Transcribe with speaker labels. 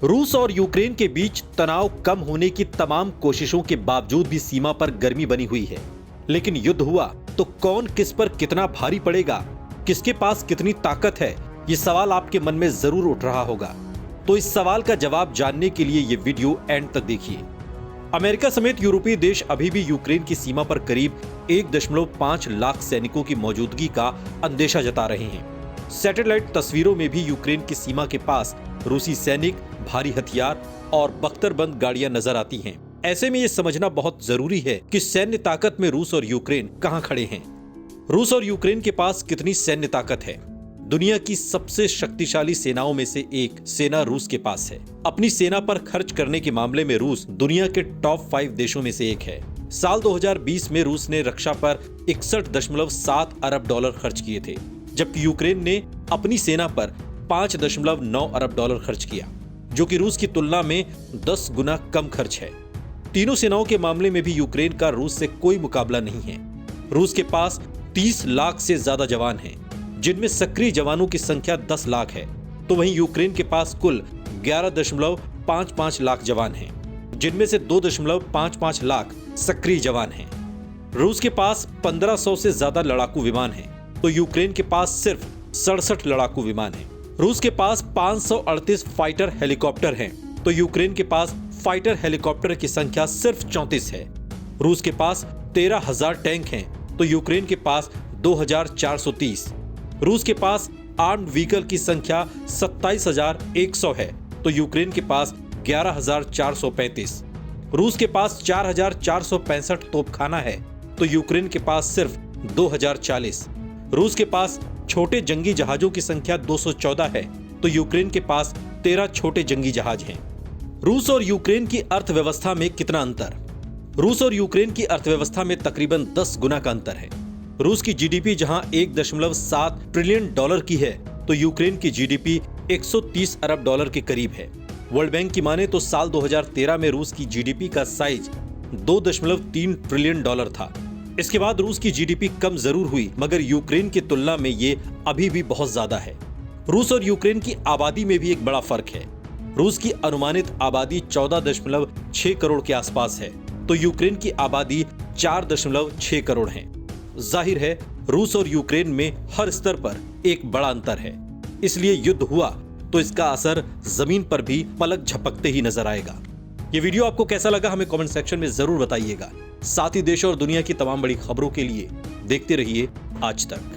Speaker 1: रूस और यूक्रेन के बीच तनाव कम होने की तमाम कोशिशों के बावजूद भी सीमा पर गर्मी बनी हुई है। लेकिन युद्ध हुआ तो कौन किस पर कितना भारी पड़ेगा, किसके पास कितनी ताकत है, ये सवाल आपके मन में जरूर उठ रहा होगा। तो इस सवाल का जवाब जानने के लिए ये वीडियो एंड तक देखिए। अमेरिका समेत यूरोपीय देश अभी भी यूक्रेन की सीमा पर करीब 1.5 लाख सैनिकों की मौजूदगी का अंदेशा जता रहे हैं। सैटेलाइट तस्वीरों में भी यूक्रेन की सीमा के पास रूसी सैनिक, भारी हथियार और बख्तरबंद गाड़ियां नजर आती हैं। ऐसे में ये समझना बहुत जरूरी है कि सैन्य ताकत में रूस और यूक्रेन कहां खड़े हैं। रूस और यूक्रेन के पास कितनी सैन्य ताकत है? दुनिया की सबसे शक्तिशाली सेनाओं में से एक सेना रूस के पास है। अपनी सेना पर खर्च करने के मामले में रूस दुनिया के टॉप 5 देशों में से एक है। साल 2020 में रूस ने रक्षा पर 61.7 अरब डॉलर खर्च किए थे, जबकि यूक्रेन ने अपनी सेना पर 5.9 अरब डॉलर खर्च किया, जो कि रूस की तुलना में 10 गुना कम खर्च है। तीनों सेनाओं के मामले में भी यूक्रेन का रूस से कोई मुकाबला नहीं है। रूस के पास 30 लाख से ज्यादा जवान हैं, जिनमें सक्रिय जवानों की संख्या 10 लाख है, तो वहीं यूक्रेन के पास कुल 11.55 लाख जवान हैं, जिनमें से 2.55 लाख सक्रिय जवान हैं। रूस के पास 1500 से ज्यादा लड़ाकू विमान हैं, तो यूक्रेन के पास सिर्फ 67 लड़ाकू विमान हैं। रूस के पास 538 फाइटर हेलीकॉप्टर हैं, तो यूक्रेन के पास फाइटर हेलीकॉप्टर की संख्या सिर्फ 34 है। रूस के पास 13,000 टैंक हैं, तो यूक्रेन के पास 2,430। रूस के पास आर्म्ड व्हीकल की संख्या 27,100 है, तो यूक्रेन के पास 11,435। रूस के पास 4,465 तोपखाना है, तो यूक्रेन के पास सिर्फ 2,040। रूस के पास छोटे जंगी जहाजों की संख्या 214 है, तो यूक्रेन के पास 13 छोटे जंगी जहाज हैं। रूस और यूक्रेन की अर्थव्यवस्था में कितना अंतर? रूस और यूक्रेन की अर्थव्यवस्था में तकरीबन 10 गुना का अंतर है। रूस की जीडीपी जहां 1.7 ट्रिलियन डॉलर की है, तो यूक्रेन की जीडीपी 130 अरब डॉलर के करीब है। वर्ल्ड बैंक की माने तो साल 2013 में रूस की जीडीपी का साइज 2.3 ट्रिलियन डॉलर था। इसके बाद रूस की जीडीपी कम जरूर हुई, मगर यूक्रेन की तुलना में ये अभी भी बहुत ज्यादा है। रूस और यूक्रेन की आबादी में भी एक बड़ा फर्क है। रूस की अनुमानित आबादी 14.6 करोड़ के आसपास है, तो यूक्रेन की आबादी 4.6 करोड़ है। जाहिर है रूस और यूक्रेन में हर स्तर पर एक बड़ा अंतर है, इसलिए युद्ध हुआ तो इसका असर जमीन पर भी पलक झपकते ही नजर आएगा। ये वीडियो आपको कैसा लगा हमें कमेंट सेक्शन में जरूर बताइएगा। साथ ही देश और दुनिया की तमाम बड़ी खबरों के लिए देखते रहिए आज तक।